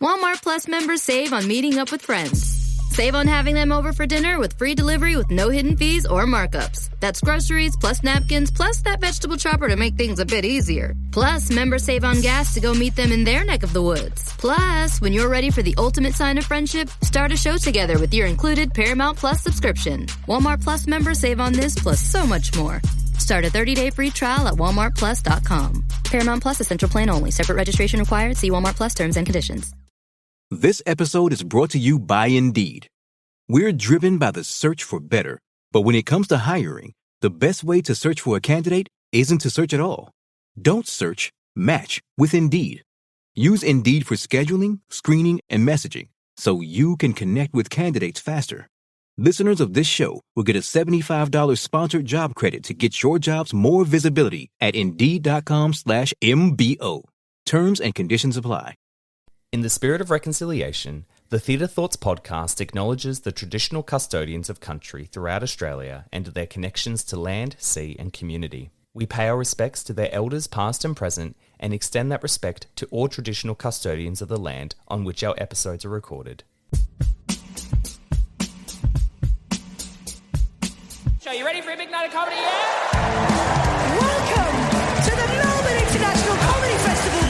Walmart Plus members save on meeting up with friends. Save on having them over for dinner with free delivery with no hidden fees or markups. That's groceries, plus napkins, plus that vegetable chopper to make things a bit easier. Plus, members save on gas to go meet them in their neck of the woods. Plus, when you're ready for the ultimate sign of friendship, start a show together with your included Paramount Plus subscription. Walmart Plus members save on this plus so much more. Start a 30-day free trial at walmartplus.com. Paramount Plus Essential Plan only. Separate registration required. See Walmart Plus terms and conditions. This episode is brought to you by Indeed. We're driven by the search for better, but when it comes to hiring, the best way to search for a candidate isn't to search at all. Don't search, match with Indeed. Use Indeed for scheduling, screening, and messaging so you can connect with candidates faster. Listeners of this show will get a $75 sponsored job credit to get your jobs more visibility at Indeed.com/MBO. Terms and conditions apply. In the spirit of reconciliation, the Theatre Thoughts podcast acknowledges the traditional custodians of country throughout Australia and their connections to land, sea and community. We pay our respects to their elders past and present and extend that respect to all traditional custodians of the land on which our episodes are recorded. So you ready for a big night of comedy? Yeah! Welcome to the Melbourne International Comedy Festival.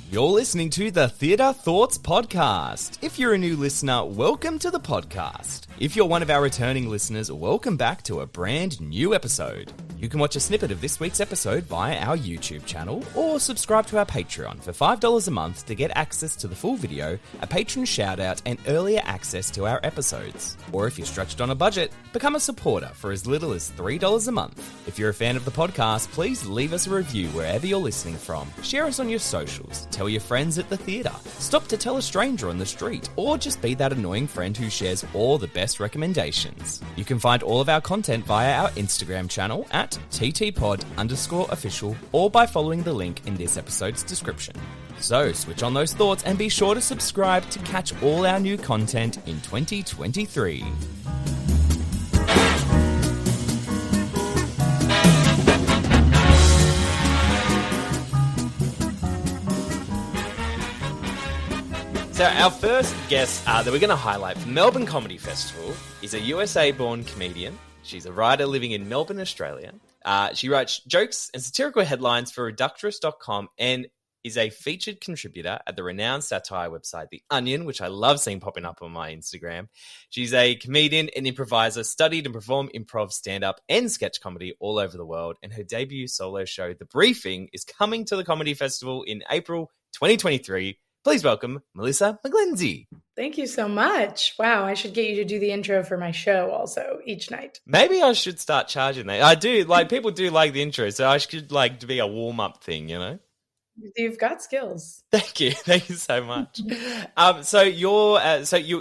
You're listening to the Theatre Thoughts podcast. If you're a new listener, welcome to the podcast. If you're one of our returning listeners, welcome back to a brand new episode. You can watch a snippet of this week's episode via our YouTube channel or subscribe to our Patreon for $5 a month to get access to the full video, a patron shout-out and earlier access to our episodes. Or if you're stretched on a budget, become a supporter for as little as $3 a month. If you're a fan of the podcast, please leave us a review wherever you're listening from. Share us on your socials, tell your friends at the theatre, stop to tell a stranger on the street, or just be that annoying friend who shares all the best recommendations. You can find all of our content via our Instagram channel at ttpod_official or by following the link in this episode's description. So switch on those thoughts and be sure to subscribe to catch all our new content in 2023. So our first guest that we're going to highlight for the Melbourne Comedy Festival is a USA-born comedian. She's a writer living in Melbourne, Australia. She writes jokes and satirical headlines for Reductress.com and is a featured contributor at the renowned satire website The Onion, which I love seeing popping up on my Instagram. She's a comedian and improviser, studied and performed improv, stand-up and sketch comedy all over the world, and her debut solo show, The Briefing, is coming to the Comedy Festival in April 2023. Please welcome Melissa McGlensey. Thank you so much. Wow, I should get you to do the intro for my show also each night. Maybe I should start charging that. I do, people do like the intro, so I should to be a warm-up thing, you know? You've got skills. Thank you so much. So you're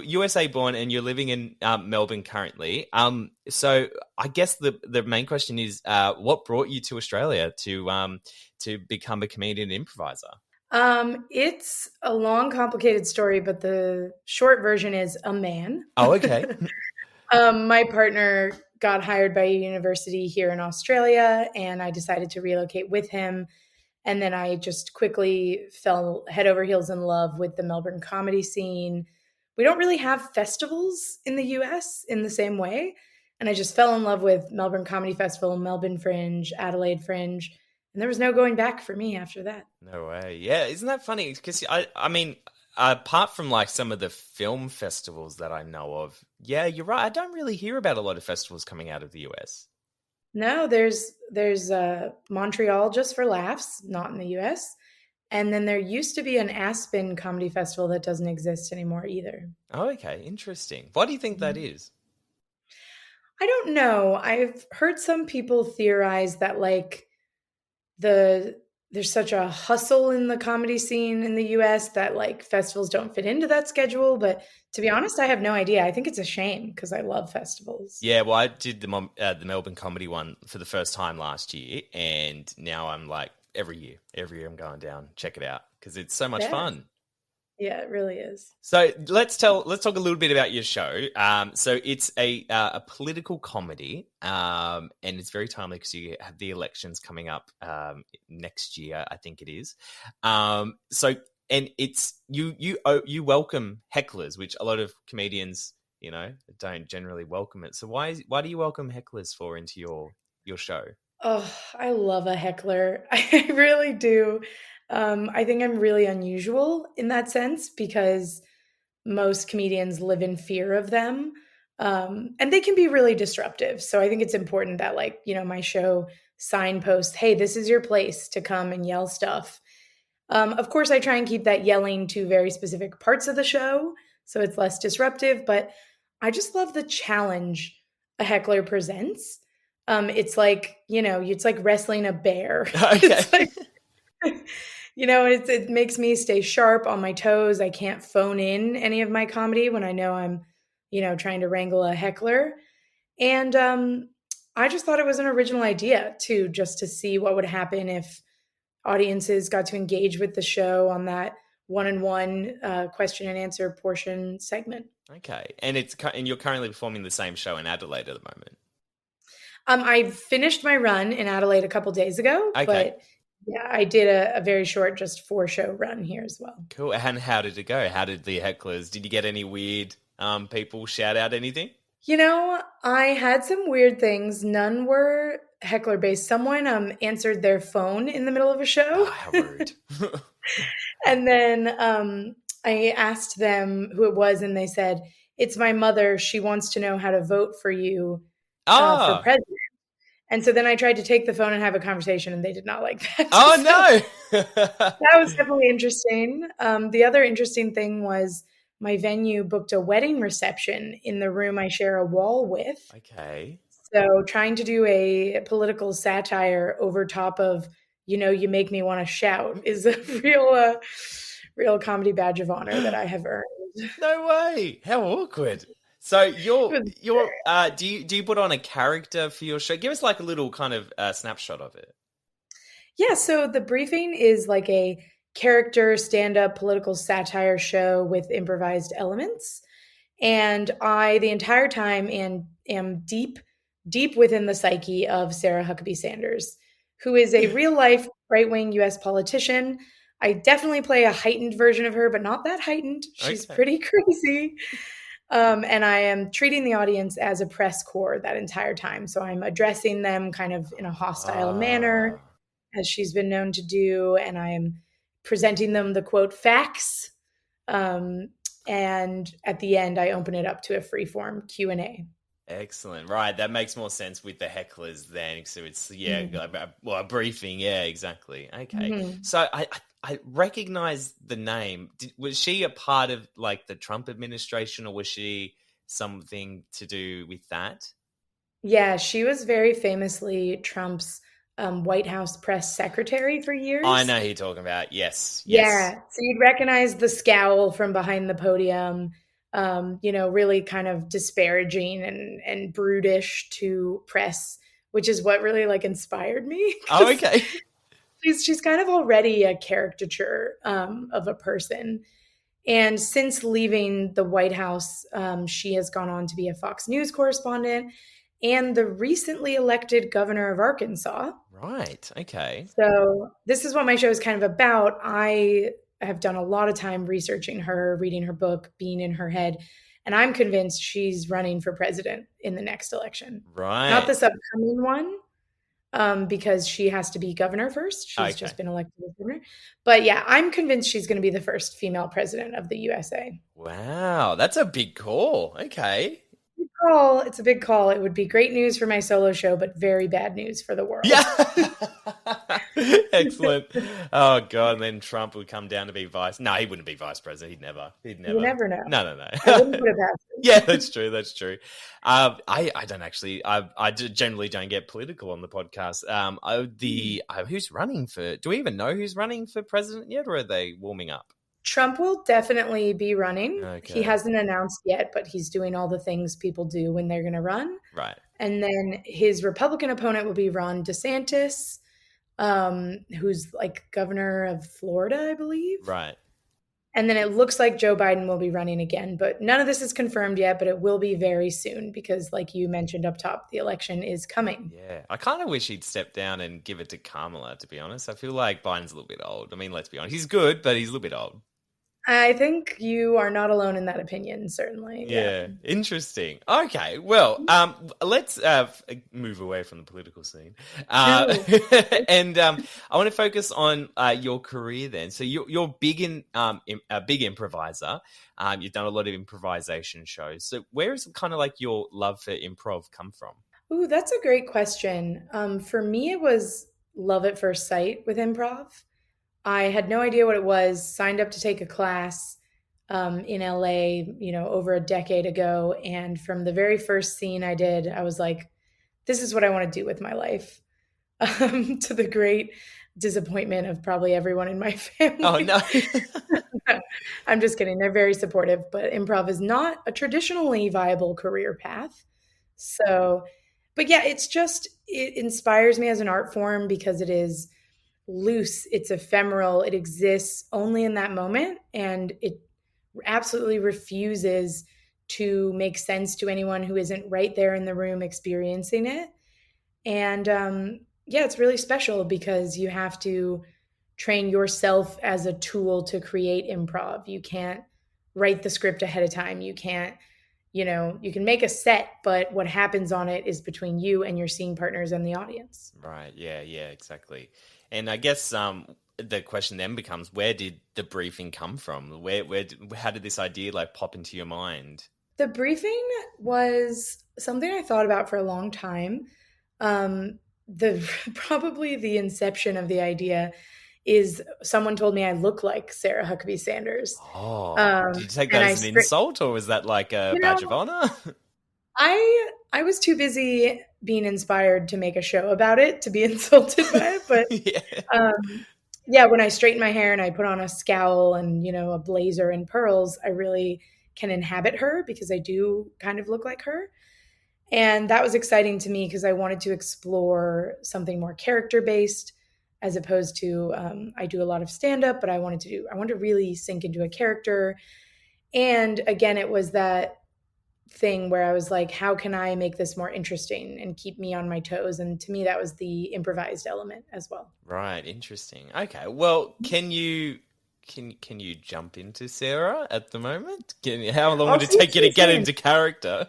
USA born and you're living in Melbourne currently. So I guess the main question is, what brought you to Australia to become a comedian and improviser? It's a long, complicated story, but the short version is a man. Oh, okay. My partner got hired by a university here in Australia, and I decided to relocate with him. And then I just quickly fell head over heels in love with the Melbourne comedy scene. We don't really have festivals in the US in the same way. And I just fell in love with Melbourne Comedy Festival, Melbourne Fringe, Adelaide Fringe. And there was no going back for me after that. No way. Yeah, isn't that funny? Because, I mean, apart from some of the film festivals that I know of, yeah, you're right. I don't really hear about a lot of festivals coming out of the US. No, there's Montreal just for laughs, not in the US. And then there used to be an Aspen Comedy Festival that doesn't exist anymore either. Oh, okay. Interesting. Why do you think that is? I don't know. I've heard some people theorize that there's such a hustle in the comedy scene in the US that festivals don't fit into that schedule. But to be honest, I have no idea. I think it's a shame because I love festivals. Yeah, well, I did the Melbourne comedy one for the first time last year. And now I'm every year I'm going down, check it out because it's so much fun. Yeah, it really is. So let's talk a little bit about your show. So it's a political comedy, and it's very timely because you have the elections coming up next year, I think it is. And it's you welcome hecklers, which a lot of comedians, don't generally welcome it. So why do you welcome hecklers into your show? Oh, I love a heckler. I really do. I think I'm really unusual in that sense because most comedians live in fear of them. And they can be really disruptive. So I think it's important that my show signposts, hey, this is your place to come and yell stuff. Of course, I try and keep that yelling to very specific parts of the show, so it's less disruptive, but I just love the challenge a heckler presents. It's like, it's like wrestling a bear. Okay. It makes me stay sharp on my toes. I can't phone in any of my comedy when I know I'm, trying to wrangle a heckler. And I just thought it was an original idea too, just to see what would happen if audiences got to engage with the show on that one-on-one question and answer portion segment. Okay. And you're currently performing the same show in Adelaide at the moment. I finished my run in Adelaide a couple days ago, okay. But yeah, I did a very short, just 4-show run here as well. Cool. And how did it go? How did the hecklers, did you get any weird people shout out anything? I had some weird things. None were heckler based. Someone answered their phone in the middle of a show. Oh, how rude. And then I asked them who it was, and they said, it's my mother. She wants to know how to vote for you for president. And so then I tried to take the phone and have a conversation, and they did not like that. Oh, no. That was definitely interesting. The other interesting thing was my venue booked a wedding reception in the room I share a wall with. Okay. So trying to do a political satire over top of, you make me want to shout is a real comedy badge of honor that I have earned. No way. How awkward. So do you put on a character for your show? Give us like a little kind of snapshot of it. Yeah. So the briefing is like a character stand-up political satire show with improvised elements. And I, the entire time, am deep within the psyche of Sarah Huckabee Sanders, who is a real-life right-wing U.S. politician. I definitely play a heightened version of her, but not that heightened. She's pretty crazy. And I am treating the audience as a press corps that entire time. So I'm addressing them kind of in a hostile manner, as she's been known to do. And I am presenting them the quote facts. And at the end, I open it up to a free-form Q&A. Excellent. Right. That makes more sense with the hecklers then. So it's, a briefing. Yeah, exactly. Okay. Mm-hmm. So I recognize the name. Was she a part of like the Trump administration, or was she something to do with that? Yeah, she was very famously Trump's White House press secretary for years. I know who you're talking about. Yes. Yeah. So you'd recognize the scowl from behind the podium, really kind of disparaging and brutish to press, which is what really inspired me. Oh, okay. She's kind of already a caricature of a person. And since leaving the White House, she has gone on to be a Fox News correspondent and the recently elected governor of Arkansas. Right. Okay. So this is what my show is kind of about. I have done a lot of time researching her, reading her book, being in her head. And I'm convinced she's running for president in the next election. Right. Not this upcoming one, because she has to be governor first. She's just been elected as governor. But yeah, I'm convinced she's going to be the first female president of the USA. Wow. That's a big call. Okay. Big call. It's a big call. It would be great news for my solo show, but very bad news for the world. Yeah. Excellent. Oh, God. And then Trump would come down to be vice. No, he wouldn't be vice president. He'd never. You never know. No. I wouldn't put it past him. Yeah, that's true. I don't actually, I generally don't get political on the podcast. Who's running for, do we even know who's running for president yet, or are they warming up? Trump will definitely be running. Okay. He hasn't announced yet, but he's doing all the things people do when they're going to run. Right. And then his Republican opponent will be Ron DeSantis, who's like governor of Florida, I believe. Right. And then it looks like Joe Biden will be running again, but none of this is confirmed yet, but it will be very soon because like you mentioned up top, the election is coming. Yeah. I kind of wish he'd step down and give it to Kamala, to be honest. I feel like Biden's a little bit old. I mean, let's be honest. He's good, but he's a little bit old. I think you are not alone in that opinion, certainly. Yeah. Interesting. Okay. Well, let's move away from the political scene. And I want to focus on your career then. So you're big in a big improviser. You've done a lot of improvisation shows. So where is kind of like your love for improv come from? Ooh, that's a great question. For me, it was love at first sight with improv. I had no idea what it was, signed up to take a class in LA, over a decade ago. And from the very first scene I did, I was like, this is what I want to do with my life. To the great disappointment of probably everyone in my family. Oh, no. I'm just kidding. They're very supportive, but improv is not a traditionally viable career path. So, but yeah, it inspires me as an art form because it is loose, it's ephemeral, it exists only in that moment, and it absolutely refuses to make sense to anyone who isn't right there in the room experiencing it. And it's really special because you have to train yourself as a tool to create improv. You can't write the script ahead of time. You can't, you can make a set, but what happens on it is between you and your scene partners and the audience. Right. Yeah, exactly. And I guess the question then becomes, where did the briefing come from? How did this idea like pop into your mind? The briefing was something I thought about for a long time. Probably the inception of the idea is someone told me I look like Sarah Huckabee Sanders. Oh, did you take that as an insult, or was that like a badge of honor? I was too busy being inspired to make a show about it to be insulted by it. But when I straighten my hair and I put on a scowl and, a blazer and pearls, I really can inhabit her because I do kind of look like her. And that was exciting to me because I wanted to explore something more character-based as opposed to, I do a lot of stand-up, but I wanted to really sink into a character. And again, it was that thing where I was like, how can I make this more interesting and keep me on my toes? And to me, that was the improvised element as well. Right. Interesting. Okay. Well, can you jump into Sarah at the moment? How long would it take you to get into character?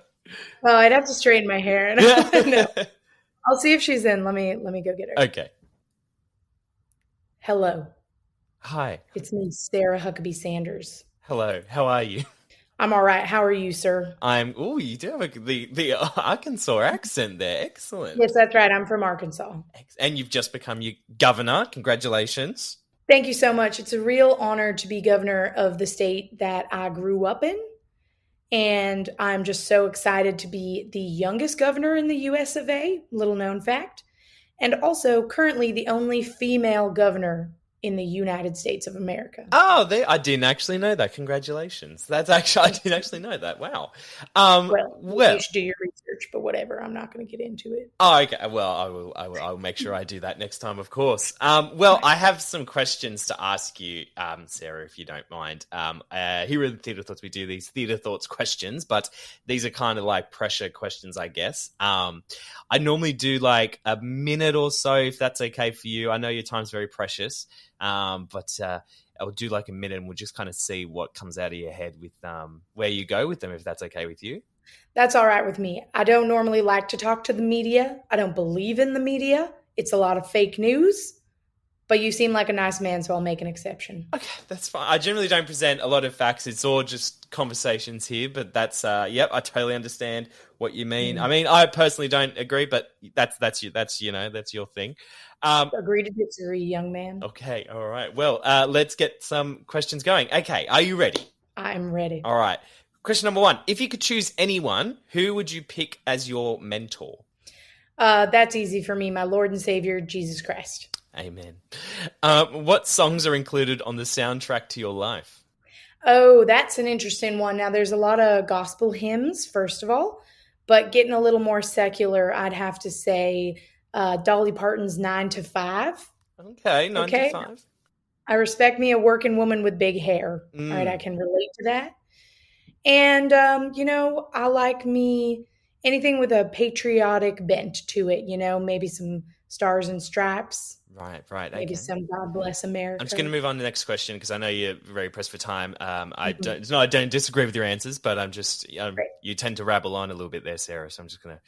Well, I'd have to straighten my hair. No. I'll see if she's in. Let me go get her. Okay. Hello. Hi. It's me, Sarah Huckabee Sanders. Hello. How are you? I'm all right. How are you, sir? You do have the Arkansas accent there. Excellent. Yes, that's right. I'm from Arkansas. And you've just become your governor. Congratulations. Thank you so much. It's a real honor to be governor of the state that I grew up in. And I'm just so excited to be the youngest governor in the US of A, little known fact. And also currently the only female governor in the United States of America. Oh, I didn't actually know that. Congratulations. I didn't actually know that. Wow. Well, you should do your research, but whatever. I'm not going to get into it. Oh, okay. Well, I will make sure I do that next time, of course. I have some questions to ask you, Sarah, if you don't mind. Here in Theatre Thoughts, we do these Theatre Thoughts questions, but these are kind of like pressure questions, I guess. I normally do like a minute or so, if that's okay for you. I know your time's very precious. But I'll do like a minute and we'll just kind of see what comes out of your head with where you go with them, if that's okay with you. That's all right with me. I don't normally like to talk to the media. I don't believe in the media. It's a lot of fake news. But you seem like a nice man, so I'll make an exception. Okay, that's fine. I generally don't present a lot of facts. It's all just conversations here, but that's, I totally understand what you mean. Mm. I mean, I personally don't agree, but that's your thing. Agree to disagree, young man. Okay, all right. Well, let's get some questions going. Okay, are you ready? I'm ready. All right. Question number 1. If you could choose anyone, who would you pick as your mentor? That's easy for me. My Lord and Savior, Jesus Christ. Amen. What songs are included on the soundtrack to your life? Oh, that's an interesting one. Now, there's a lot of gospel hymns, first of all, but getting a little more secular, I'd have to say Dolly Parton's 9 to 5. Okay, 9 to 5. I respect me a working woman with big hair. All right, I can relate to that. And, I like me anything with a patriotic bent to it, maybe some stars and stripes. Right. Maybe Okay. some God Bless America. I'm just going to move on to the next question because I know you're very pressed for time. I don't disagree with your answers, but I'm just you tend to rabble on a little bit there, Sarah. So I'm just going to.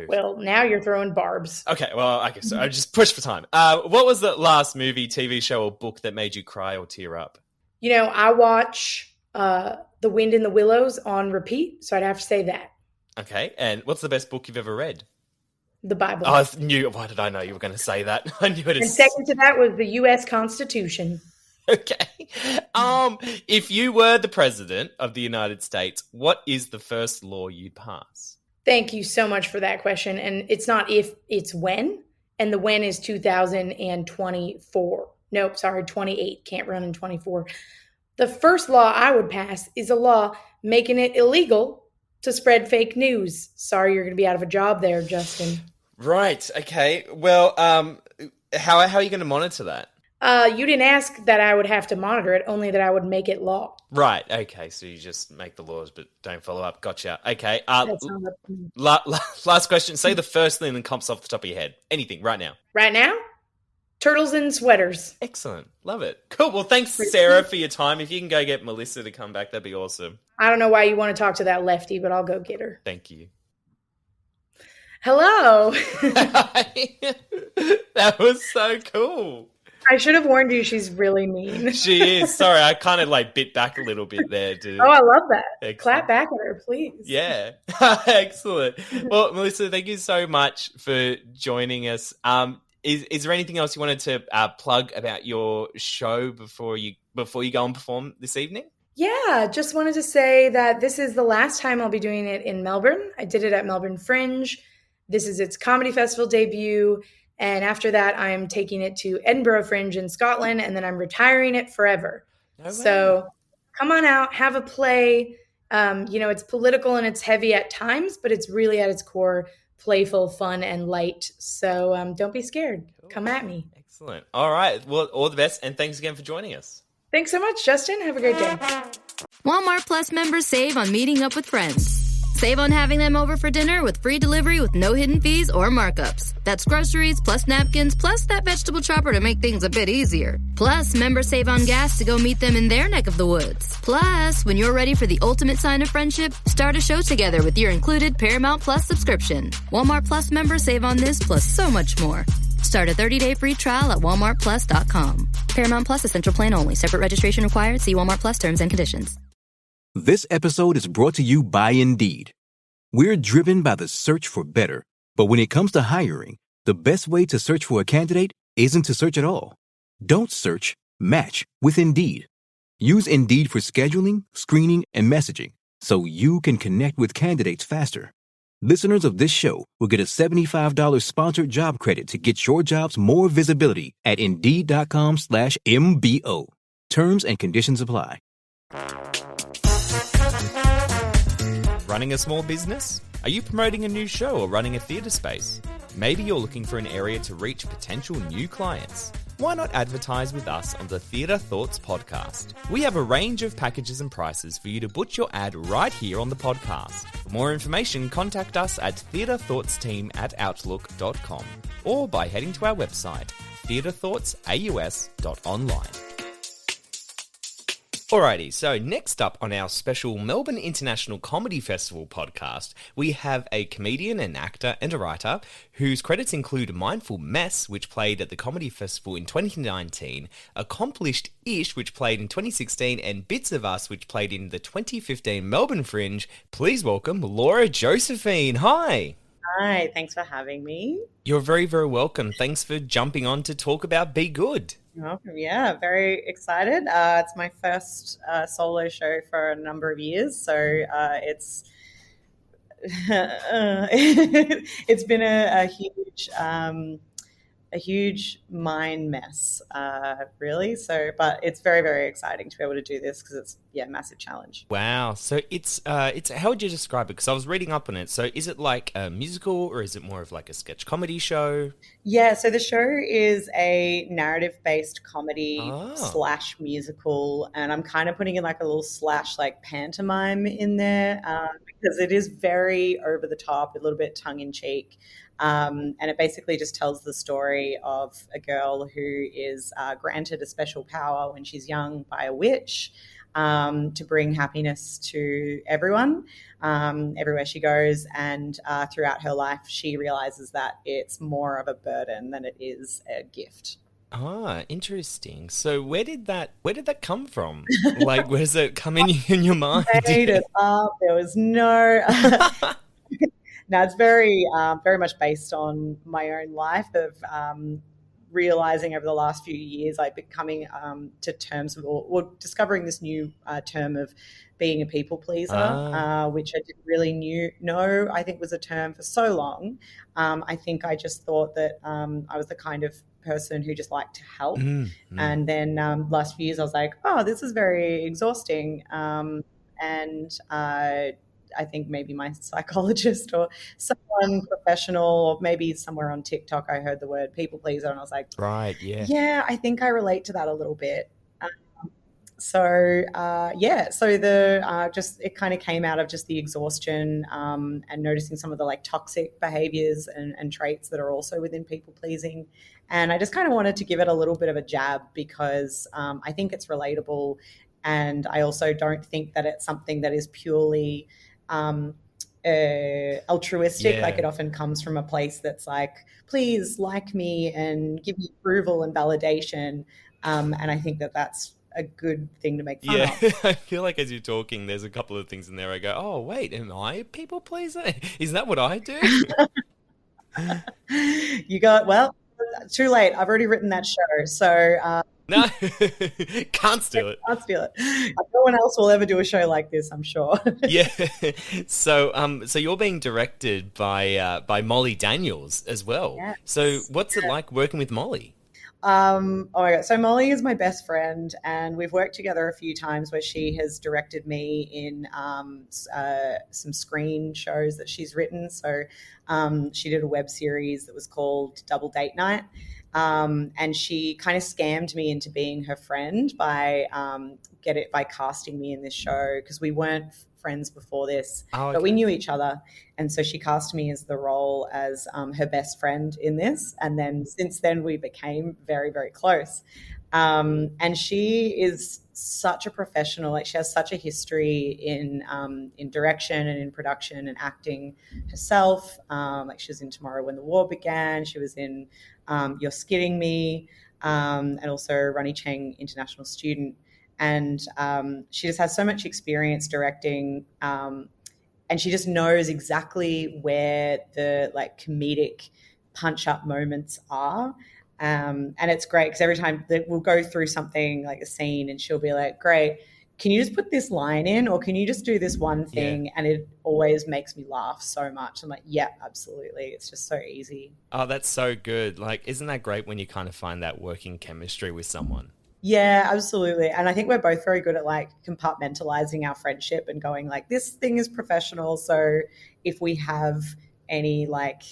Well, now you're throwing barbs. Okay, well, I guess I just push for time. What was the last movie, TV show, or book that made you cry or tear up? I watch The Wind in the Willows on repeat, so I'd have to say that. Okay, and what's the best book you've ever read? The Bible. Oh, why did I know you were going to say that? I knew it. And second to that was the U.S. Constitution. Okay. If you were the president of the United States, what is the first law you'd pass? Thank you so much for that question. And it's not if, it's when. And the when is 2024. Nope, sorry, 28. Can't run in 24. The first law I would pass is a law making it illegal to spread fake news. Sorry, you're going to be out of a job there, Justin. Right. Okay. Well, how are you going to monitor that? You didn't ask that I would have to monitor it, only that I would make it law. Right. Okay. So you just make the laws, but don't follow up. Gotcha. Okay. That's not up to me. Last question. Say the first thing that comes off the top of your head. Anything right now. Right now? Turtles and sweaters. Excellent. Love it. Cool. Well, thanks, Sarah, for your time. If you can go get Melissa to come back, that'd be awesome. I don't know why you want to talk to that lefty, but I'll go get her. Thank you. Hello. That was so cool. I should have warned you she's really mean. She is. Sorry, I kind of bit back a little bit there, dude. Oh, I love that. Excellent. Clap back at her, please. Yeah. Excellent. Well, Melissa, thank you so much for joining us. Is there anything else you wanted to plug about your show before you go and perform this evening? Yeah, just wanted to say that this is the last time I'll be doing it in Melbourne. I did it at Melbourne Fringe. This is its comedy festival debut. And after that, I'm taking it to Edinburgh Fringe in Scotland, and then I'm retiring it forever. No way. So come on out, have a play. It's political and it's heavy at times, but it's really at its core playful, fun, and light. So don't be scared. Cool. Come at me. Excellent. All right. Well, all the best, and thanks again for joining us. Thanks so much, Justin. Have a great day. Walmart Plus members save on meeting up with friends. Save on having them over for dinner with free delivery with no hidden fees or markups. That's groceries plus napkins plus that vegetable chopper to make things a bit easier. Plus, members save on gas to go meet them in their neck of the woods. Plus, when you're ready for the ultimate sign of friendship, start a show together with your included Paramount Plus subscription. Walmart Plus members save on this plus so much more. Start a 30-day free trial at walmartplus.com. Paramount Plus Essential Plan only. Separate registration required. See Walmart Plus terms and conditions. This episode is brought to you by Indeed. We're driven by the search for better, but when it comes to hiring, the best way to search for a candidate isn't to search at all. Don't search, match with Indeed. Use Indeed for scheduling, screening, and messaging so you can connect with candidates faster. Listeners of this show will get a $75 sponsored job credit to get your jobs more visibility at Indeed.com/MBO. Terms and conditions apply. Running a small business? Are you promoting a new show or running a theatre space? Maybe you're looking for an area to reach potential new clients. Why not advertise with us on the Theatre Thoughts podcast? We have a range of packages and prices for you to put your ad right here on the podcast. For more information, contact us at theatrethoughtsteam@outlook.com or by heading to our website, theatrethoughtsaus.online. Alrighty, so next up on our special Melbourne International Comedy Festival podcast, we have a comedian, an actor, and a writer whose credits include Mindful Mess, which played at the Comedy Festival in 2019, Accomplished-ish, which played in 2016, and Bits of Us, which played in the 2015 Melbourne Fringe. Please welcome Laura Josephine. Hi. Hi, thanks for having me. You're very, very welcome. Thanks for jumping on to talk about Be Good. You're welcome. Yeah, very excited. It's my first solo show for a number of years, so it's it's been a huge a huge mind mess, really. So, but it's very, very exciting to be able to do this because it's, a massive challenge. Wow. So it's how would you describe it? Because I was reading up on it. So is it like a musical or is it more of like a sketch comedy show? Yeah, so the show is a narrative-based comedy slash musical, and I'm kind of putting in like a little slash like pantomime in there because it is very over the top, a little bit tongue-in-cheek. And it basically just tells the story of a girl who is granted a special power when she's young by a witch to bring happiness to everyone everywhere she goes. And throughout her life, she realizes that it's more of a burden than it is a gift. Ah, interesting. So where did that come from? Like, where does it come in your mind? Made it up. There was no... Now, it's very much based on my own life of realizing over the last few years, like becoming to terms with or discovering this new term of being a people pleaser, which I didn't really know I think was a term for so long. I think I just thought that I was the kind of person who just liked to help. And then last few years I was like, oh, this is very exhausting. And I think maybe my psychologist or someone professional or maybe somewhere on TikTok I heard the word people pleaser and I was like, right, yeah. Yeah, I think I relate to that a little bit. So the just it kind of came out of just the exhaustion and noticing some of the like toxic behaviors and traits that are also within people pleasing. And I just kind of wanted to give it a little bit of a jab because I think it's relatable. And I also don't think that it's something that is purely altruistic. Like it often comes from a place that's like, please like me and give me approval and validation. And I think that that's a good thing to make fun of. I feel like as you're talking, there's a couple of things in there I go, oh, wait, am I a people pleaser? Is that what I do? Well, too late. I've already written that show. So... No, can't steal it. Can't steal it. No one else will ever do a show like this, I'm sure. Yeah. So you're being directed by Molly Daniels as well. Yes. So what's it like working with Molly? Oh my God. So Molly is my best friend and we've worked together a few times where she has directed me in some screen shows that she's written. So she did a web series that was called Double Date Night. And she kind of scammed me into being her friend by casting me in this show because we weren't friends before this, but we knew each other. And so she cast me as the role as her best friend in this. And then since then we became very, very close. And she is such a professional. Like she has such a history in direction and in production and acting herself. Like she was in Tomorrow When the War Began. She was in You're Skidding Me, and also Ronnie Cheng International Student. And she just has so much experience directing, and she just knows exactly where the like comedic punch-up moments are. And it's great because every time that we'll go through something like a scene and she'll be like, great, can you just put this line in or can you just do this one thing? Yeah. And it always makes me laugh so much. I'm like, yeah, absolutely. It's just so easy. Oh, that's so good. Like, isn't that great when you kind of find that working chemistry with someone? Yeah, absolutely. And I think we're both very good at like compartmentalizing our friendship and going like, this thing is professional. So if we have any like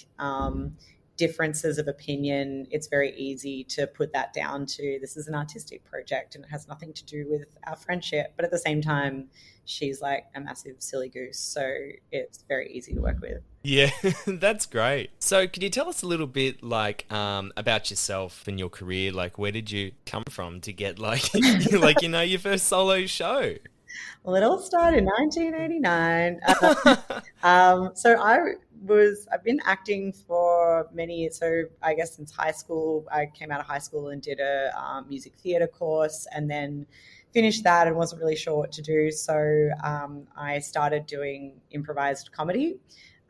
differences of opinion, it's very easy to put that down to this is an artistic project and it has nothing to do with our friendship. But at the same time, she's like a massive silly goose. So it's very easy to work with. Yeah, that's great. So could you tell us a little bit like about yourself and your career? Like where did you come from to get like, like, you know, your first solo show? Well, it all started in 1989. I've been acting for many years. So I guess since high school, I came out of high school and did a music theatre course and then finished that and wasn't really sure what to do. So I started doing improvised comedy.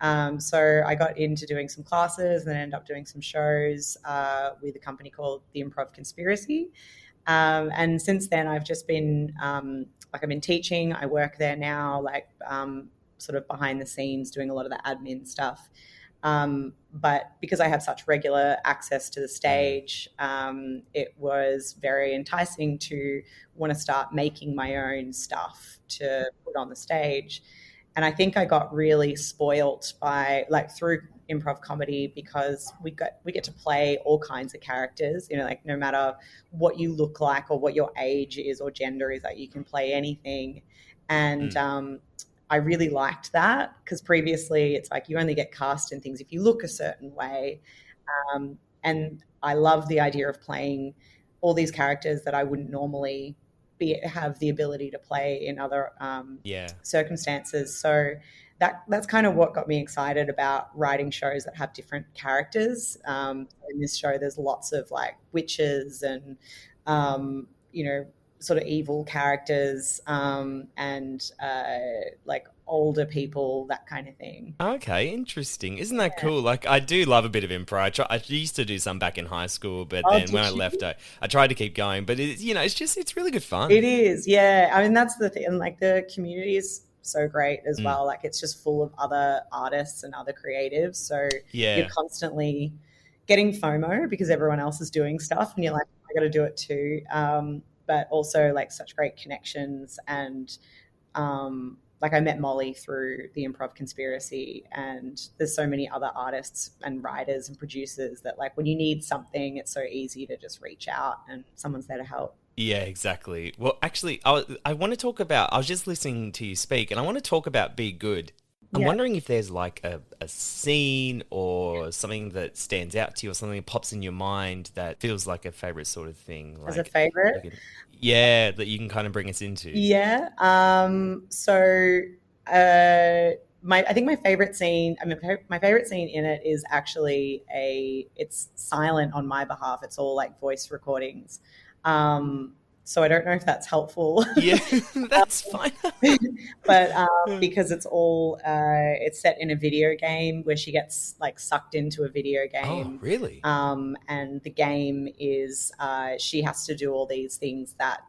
So I got into doing some classes and then ended up doing some shows with a company called The Improv Conspiracy. And since then, I've just been I've been teaching. I work there now, like sort of behind the scenes, doing a lot of the admin stuff. But because I have such regular access to the stage, it was very enticing to want to start making my own stuff to put on the stage. And I think I got really spoilt by through improv comedy, because we get to play all kinds of characters, like no matter what you look like or what your age is or gender is, that you can play anything. And I really liked that, because previously it's like you only get cast in things if you look a certain way. And I love the idea of playing all these characters that I wouldn't normally have the ability to play in other circumstances. So that's kind of what got me excited about writing shows that have different characters. In this show, there's lots of like witches and, sort of evil characters, and like older people, that kind of thing. Okay, interesting. Isn't that cool? Like, I do love a bit of improv. I used to do some back in high school, but then when I left, I tried to keep going. But it's really good fun. It is, yeah. I mean, that's the thing. And like the community is so great as well. Like, it's just full of other artists and other creatives. So you're constantly getting FOMO because everyone else is doing stuff, and you're like, I got to do it too. But also like such great connections, and like I met Molly through the Improv Conspiracy, and there's so many other artists and writers and producers that like when you need something, it's so easy to just reach out and someone's there to help. Yeah, exactly. Well, actually, I want to talk about, I was just listening to you speak, and I want to talk about Be Good. I'm wondering if there's like a scene or something that stands out to you, or something that pops in your mind that feels like a favorite sort of thing. As a favorite? That you can kind of bring us into. Yeah. So I think my favorite scene, my favorite scene in it is actually it's silent on my behalf. It's all like voice recordings. So I don't know if that's helpful. Yeah, that's fine. But because it's all it's set in a video game where she gets like sucked into a video game. Oh, really? And the game is she has to do all these things that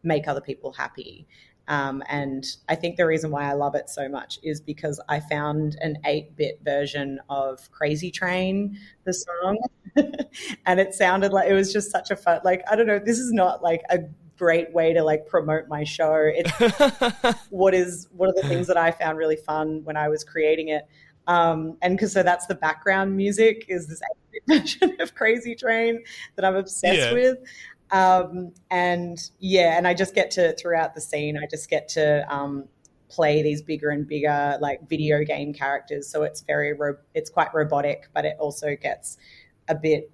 make other people happy. And I think the reason why I love it so much is because I found an 8-bit version of Crazy Train, the song, and it sounded like it was just such a fun, like, I don't know, this is not like a great way to like promote my show. It's what are the things that I found really fun when I was creating it. And because so that's the background music is this 8-bit version of Crazy Train that I'm obsessed with. And I just get to, throughout the scene, I just get to play these bigger and bigger like video game characters. So it's it's quite robotic, but it also gets a bit,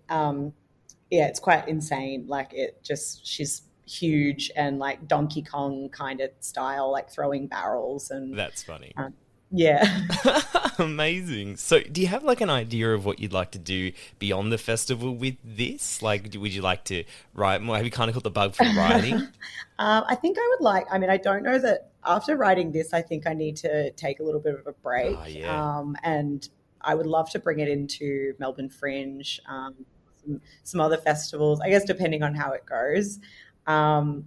it's quite insane. Like she's huge and like Donkey Kong kind of style, like throwing barrels. And that's funny. Yeah. Amazing. So do you have like an idea of what you'd like to do beyond the festival with this? Like, would you like to write more? Have you kind of got the bug for writing? I think I would like, I don't know that after writing this, I think I need to take a little bit of a break. Oh, yeah. And I would love to bring it into Melbourne Fringe, some other festivals, I guess, depending on how it goes. I've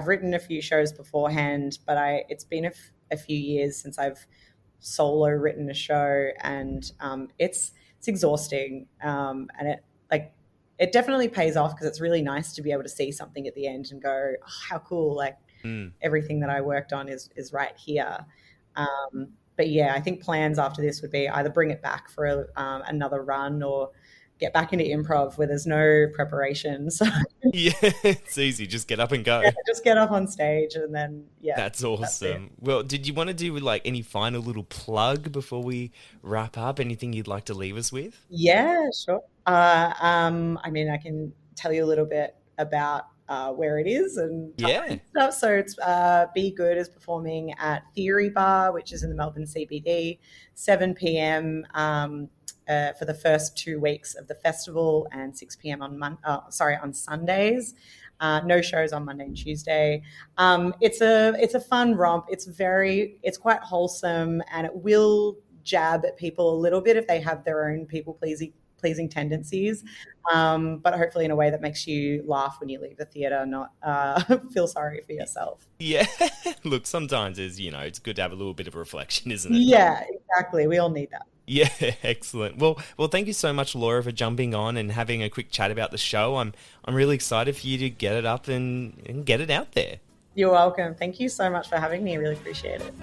written a few shows beforehand, but it's been a few years since I've solo written a show, and it's exhausting, and it definitely pays off because it's really nice to be able to see something at the end and go, oh, how cool, like everything that I worked on is right here. But yeah, I think plans after this would be either bring it back for another run or get back into improv where there's no preparation. So yeah, it's easy. Just get up and go. Yeah, just get up on stage and then, That's awesome. Well, did you want to do like any final little plug before we wrap up? Anything you'd like to leave us with? Yeah, sure. I can tell you a little bit about where it is and stuff. So it's Be Good is performing at Theory Bar, which is in the Melbourne CBD, 7 p.m. For the first 2 weeks of the festival, and 6 p.m. on Sundays. No shows on Monday and Tuesday. It's a fun romp. It's quite wholesome, and it will jab at people a little bit if they have their own people pleasing pleasing tendencies, but hopefully in a way that makes you laugh when you leave the theatre, not feel sorry for yourself. Yeah. Look, sometimes it's good to have a little bit of reflection, isn't it? Yeah, exactly. We all need that. Yeah, excellent. Well, thank you so much, Laura, for jumping on and having a quick chat about the show. I'm really excited for you to get it up and get it out there. You're welcome. Thank you so much for having me. I really appreciate it.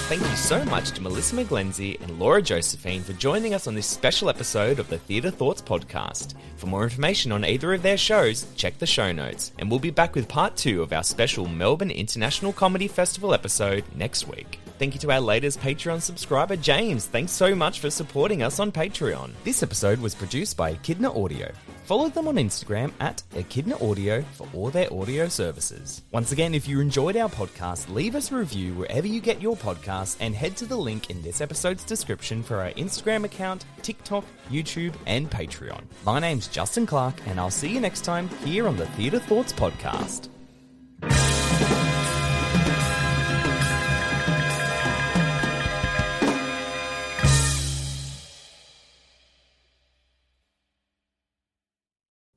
Thank you so much to Melissa McGlensey and Laura Josephine for joining us on this special episode of the Theatre Thoughts podcast. For more information on either of their shows, check the show notes, and we'll be back with part 2 of our special Melbourne International Comedy Festival episode next week. Thank you to our latest Patreon subscriber, James. Thanks so much for supporting us on Patreon. This episode was produced by Echidna Audio. Follow them on Instagram at Echidna Audio for all their audio services. Once again, if you enjoyed our podcast, leave us a review wherever you get your podcasts and head to the link in this episode's description for our Instagram account, TikTok, YouTube, and Patreon. My name's Justin Clark, and I'll see you next time here on the Theatre Thoughts podcast.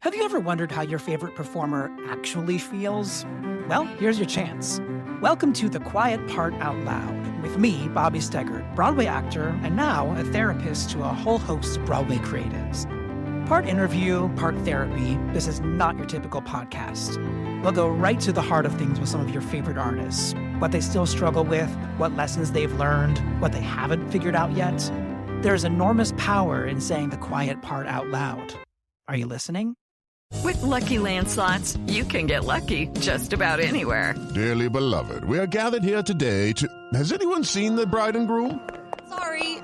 Have you ever wondered how your favorite performer actually feels? Well, here's your chance. Welcome to The Quiet Part Out Loud with me, Bobby Steggert, Broadway actor and now a therapist to a whole host of Broadway creatives. Part interview, part therapy, this is not your typical podcast. We'll go right to the heart of things with some of your favorite artists, what they still struggle with, what lessons they've learned, what they haven't figured out yet. There's enormous power in saying the quiet part out loud. Are you listening? With Lucky Land Slots, you can get lucky just about anywhere. Dearly beloved, we are gathered here today to... Has anyone seen the bride and groom?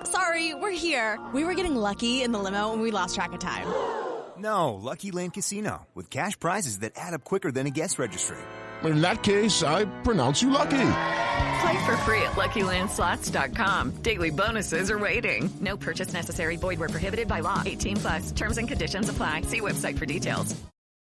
Sorry, we're here. We were getting lucky in the limo and we lost track of time. No, Lucky Land Casino, with cash prizes that add up quicker than a guest registry. In that case, I pronounce you lucky. Play for free at LuckyLandSlots.com. Daily bonuses are waiting. No purchase necessary. Void where prohibited by law. 18+. Terms and conditions apply. See website for details.